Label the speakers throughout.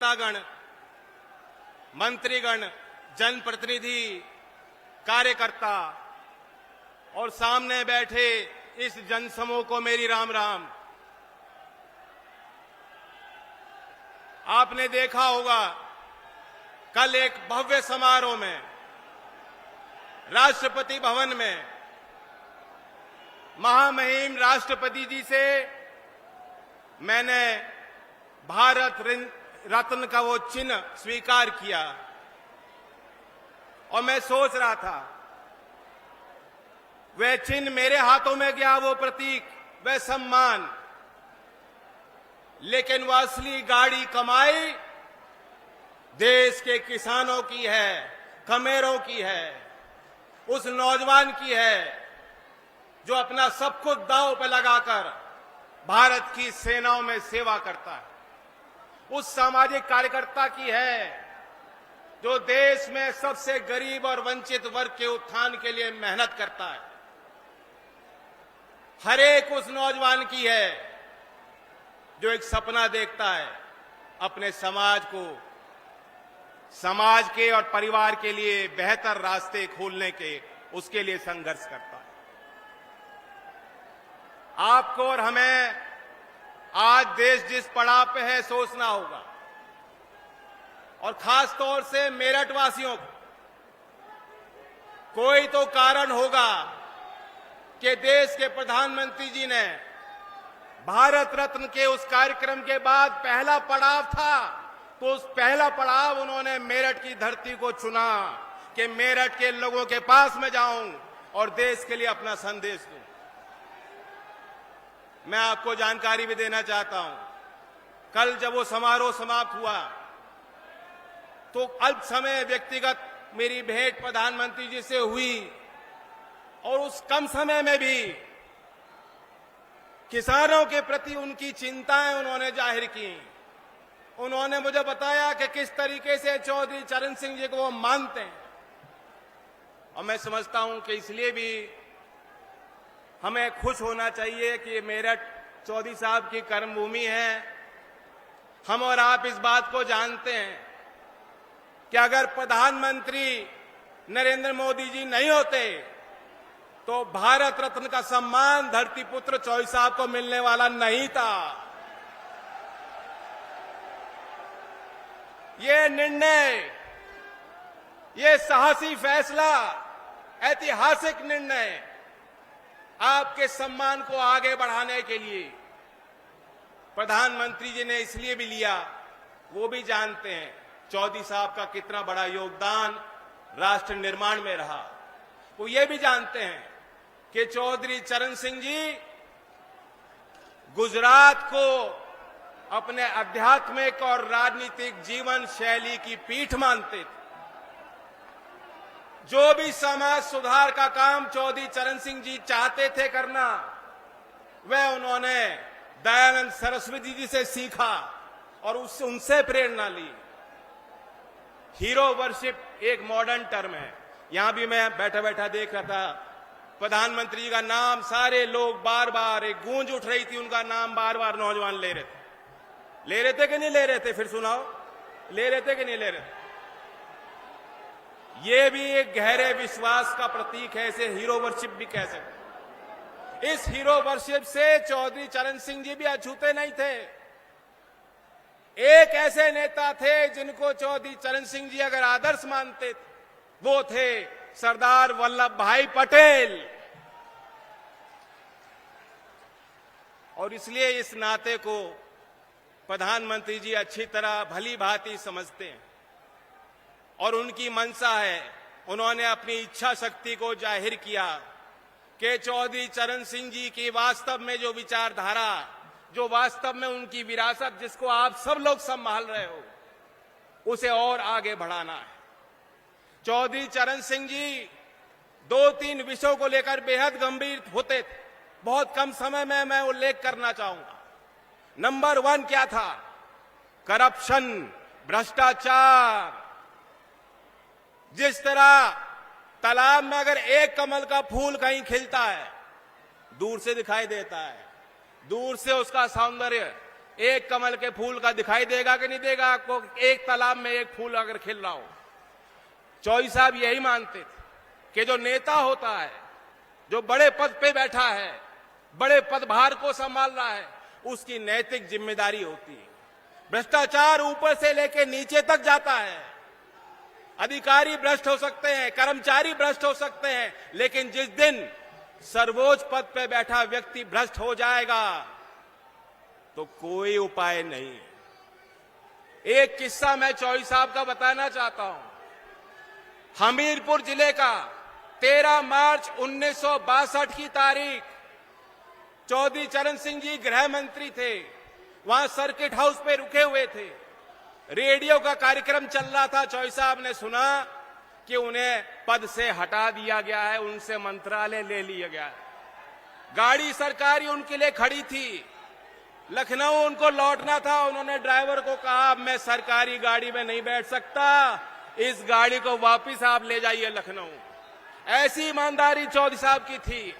Speaker 1: नेतागण, मंत्रीगण, जनप्रतिनिधि, कार्यकर्ता और सामने बैठे इस जनसमूह को मेरी राम राम। आपने देखा होगा कल एक भव्य समारोह में राष्ट्रपति भवन में महामहिम राष्ट्रपति जी से मैंने भारत रत्न का वो चिन्ह स्वीकार किया और मैं सोच रहा था वह चिन्ह मेरे हाथों में गया, वो प्रतीक, वह सम्मान, लेकिन वह असली गाड़ी कमाई देश के किसानों की है, खमेरों की है, उस नौजवान की है जो अपना सब कुछ दांव पे लगाकर भारत की सेनाओं में सेवा करता है, उस सामाजिक कार्यकर्ता की है जो देश में सबसे गरीब और वंचित वर्ग के उत्थान के लिए मेहनत करता है, हर एक उस नौजवान की है जो एक सपना देखता है अपने समाज को, समाज के और परिवार के लिए बेहतर रास्ते खोलने के, उसके लिए संघर्ष करता है। आपको और हमें आज देश जिस पड़ाव पे है सोचना होगा, और खास तौर से मेरठ वासियों को, कोई तो कारण होगा कि देश के प्रधानमंत्री जी ने भारत रत्न के उस कार्यक्रम के बाद पहला पड़ाव था तो उस पहला पड़ाव उन्होंने मेरठ की धरती को चुना कि मेरठ के लोगों के पास में जाऊं और देश के लिए अपना संदेश दूं। मैं आपको जानकारी भी देना चाहता हूं, कल जब वो समारोह समाप्त हुआ तो अल्प समय व्यक्तिगत मेरी भेंट प्रधानमंत्री जी से हुई और उस कम समय में भी किसानों के प्रति उनकी चिंताएं उन्होंने जाहिर की। उन्होंने मुझे बताया कि किस तरीके से चौधरी चरण सिंह जी को वो मानते हैं, और मैं समझता हूं कि इसलिए भी हमें खुश होना चाहिए कि मेरठ चौधरी साहब की कर्मभूमि है। हम और आप इस बात को जानते हैं कि अगर प्रधानमंत्री नरेंद्र मोदी जी नहीं होते तो भारत रत्न का सम्मान धरती पुत्र चौधरी साहब को मिलने वाला नहीं था। ये निर्णय, ये साहसी फैसला, ऐतिहासिक निर्णय आपके सम्मान को आगे बढ़ाने के लिए प्रधानमंत्री जी ने इसलिए भी लिया, वो भी जानते हैं चौधरी साहब का कितना बड़ा योगदान राष्ट्र निर्माण में रहा। वो ये भी जानते हैं कि चौधरी चरण सिंह जी गुजरात को अपने आध्यात्मिक और राजनीतिक जीवन शैली की पीठ मानते थे। जो भी समाज सुधार का काम चौधरी चरण सिंह जी चाहते थे करना, वह उन्होंने दयानंद सरस्वती जी से सीखा और उससे उनसे प्रेरणा ली। हीरो वर्शिप एक मॉडर्न टर्म है। यहां भी मैं बैठा बैठा देख रहा था, प्रधानमंत्री जी का नाम सारे लोग बार बार, एक गूंज उठ रही थी, उनका नाम बार बार नौजवान ले रहे थे कि नहीं ले रहे थे? फिर सुनाओ, ले रहे थे कि नहीं ले रहे थे? ये भी एक गहरे विश्वास का प्रतीक है, इसे हीरो वर्शिप भी कह सकते। इस हीरो वर्शिप से चौधरी चरण सिंह जी भी अछूते नहीं थे। एक ऐसे नेता थे जिनको चौधरी चरण सिंह जी अगर आदर्श मानते थे, वो थे सरदार वल्लभ भाई पटेल। और इसलिए इस नाते को प्रधानमंत्री जी अच्छी तरह भली भांति समझते हैं और उनकी मंशा है, उन्होंने अपनी इच्छा शक्ति को जाहिर किया कि चौधरी चरण सिंह जी की वास्तव में जो विचारधारा, जो वास्तव में उनकी विरासत, जिसको आप सब लोग संभाल रहे हो, उसे और आगे बढ़ाना है। चौधरी चरण सिंह जी 2-3 विषयों को लेकर बेहद गंभीर होते थे। बहुत कम समय में मैं उल्लेख करना चाहूंगा। नंबर 1 क्या था? करप्शन, भ्रष्टाचार। जिस तरह तालाब में अगर एक कमल का फूल कहीं खिलता है, दूर से दिखाई देता है, दूर से उसका सौंदर्य एक कमल के फूल का दिखाई देगा कि नहीं देगा आपको? एक तालाब में एक फूल अगर खिल रहा हो। चौधरी साहब यही मानते थे कि जो नेता होता है, जो बड़े पद पे बैठा है, बड़े पदभार को संभाल रहा है, उसकी नैतिक जिम्मेदारी होती है। भ्रष्टाचार ऊपर से लेकर नीचे तक जाता है। अधिकारी भ्रष्ट हो सकते हैं, कर्मचारी भ्रष्ट हो सकते हैं, लेकिन जिस दिन सर्वोच्च पद पे बैठा व्यक्ति भ्रष्ट हो जाएगा तो कोई उपाय नहीं है। एक किस्सा मैं चौधरी साहब का बताना चाहता हूं। हमीरपुर जिले का 13 मार्च 1962 की तारीख, चौधरी चरण सिंह जी गृह मंत्री थे। वहां सर्किट हाउस पे रुके हुए थे। रेडियो का कार्यक्रम चल रहा था। चौधरी साहब ने सुना कि उन्हें पद से हटा दिया गया है, उनसे मंत्रालय ले लिया गया है। गाड़ी सरकारी उनके लिए खड़ी थी। लखनऊ उनको लौटना था। उन्होंने ड्राइवर को कहा, अब मैं सरकारी गाड़ी में नहीं बैठ सकता, इस गाड़ी को वापस आप ले जाइए लखनऊ। ऐसी ईमानदारी चौधरी साहब की थी।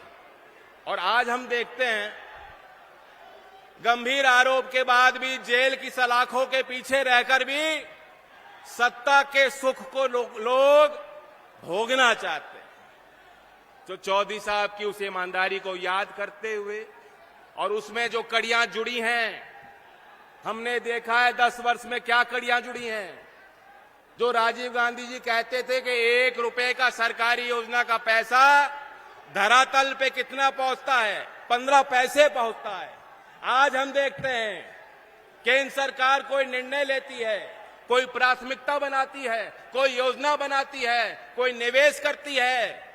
Speaker 1: और आज हम देखते हैं, गंभीर आरोप के बाद भी जेल की सलाखों के पीछे रहकर भी सत्ता के सुख को लोग भोगना चाहते हैं। तो चौधरी साहब की उस ईमानदारी को याद करते हुए और उसमें जो कड़ियां जुड़ी हैं, हमने देखा है 10 वर्ष में क्या कड़ियां जुड़ी हैं। जो राजीव गांधी जी कहते थे कि 1 रुपए का सरकारी योजना का पैसा धरातल पे कितना पहुंचता है, 15 पैसे पहुंचता है। आज हम देखते हैं केंद्र सरकार कोई निर्णय लेती है, कोई प्राथमिकता बनाती है, कोई योजना बनाती है, कोई निवेश करती है,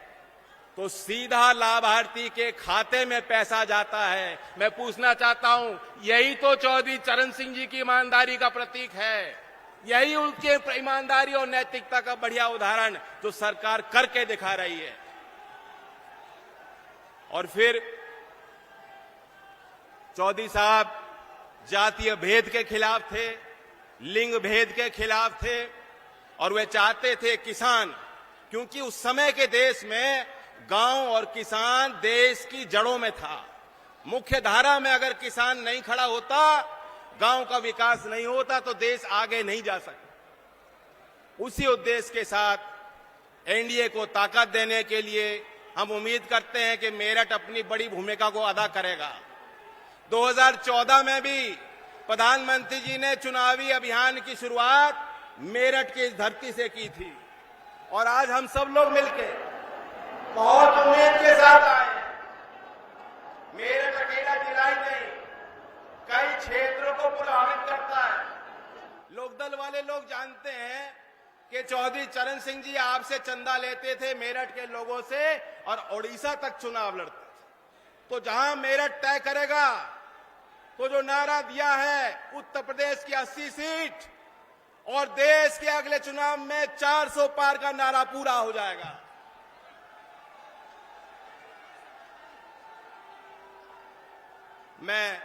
Speaker 1: तो सीधा लाभार्थी के खाते में पैसा जाता है। मैं पूछना चाहता हूं, यही तो चौधरी चरण सिंह जी की ईमानदारी का प्रतीक है। यही उनके ईमानदारी और नैतिकता का बढ़िया उदाहरण जो सरकार करके दिखा रही है। और फिर चौधरी साहब जातीय भेद के खिलाफ थे, लिंग भेद के खिलाफ थे, और वे चाहते थे किसान, क्योंकि उस समय के देश में गांव और किसान देश की जड़ों में था। मुख्य धारा में अगर किसान नहीं खड़ा होता, गांव का विकास नहीं होता, तो देश आगे नहीं जा सकता। उसी उद्देश्य के साथ एनडीए को ताकत देने के लिए हम उम्मीद करते हैं कि मेरठ अपनी बड़ी भूमिका को अदा करेगा। 2014 में भी प्रधानमंत्री जी ने चुनावी अभियान की शुरुआत मेरठ की इस धरती से की थी, और आज हम सब लोग मिलकर बहुत उम्मीद के साथ आए। मेरठ अकेला जिला ही नहीं, कई क्षेत्रों को प्रभावित करता है। लोकदल वाले लोग जानते हैं कि चौधरी चरण सिंह जी आपसे चंदा लेते थे मेरठ के लोगों से, और ओडिशा तक चुनाव लड़ते थे। तो जहां मेरठ तय करेगा, तो जो नारा दिया है उत्तर प्रदेश की 80 सीट और देश के अगले चुनाव में 400 पार का नारा पूरा हो जाएगा। मैं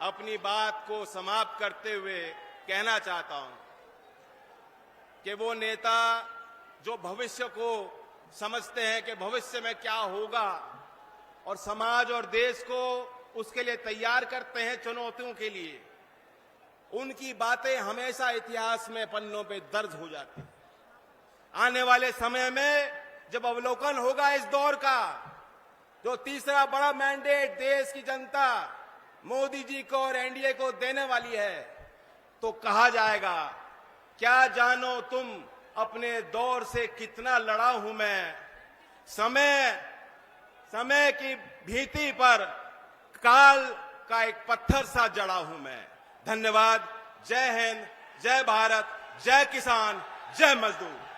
Speaker 1: अपनी बात को समाप्त करते हुए कहना चाहता हूं कि वो नेता जो भविष्य को समझते हैं कि भविष्य में क्या होगा और समाज और देश को उसके लिए तैयार करते हैं चुनौतियों के लिए, उनकी बातें हमेशा इतिहास में पन्नों पे दर्ज हो जाती हैं। आने वाले समय में जब अवलोकन होगा इस दौर का, जो तीसरा बड़ा मैंडेट देश की जनता मोदी जी को और एनडीए को देने वाली है, तो कहा जाएगा, क्या जानो तुम अपने दौर से कितना लड़ा हूं मैं, समय की भीति पर काल का एक पत्थर सा जड़ा हूं मैं। धन्यवाद। जय हिंद, जय भारत, जय किसान, जय मजदूर।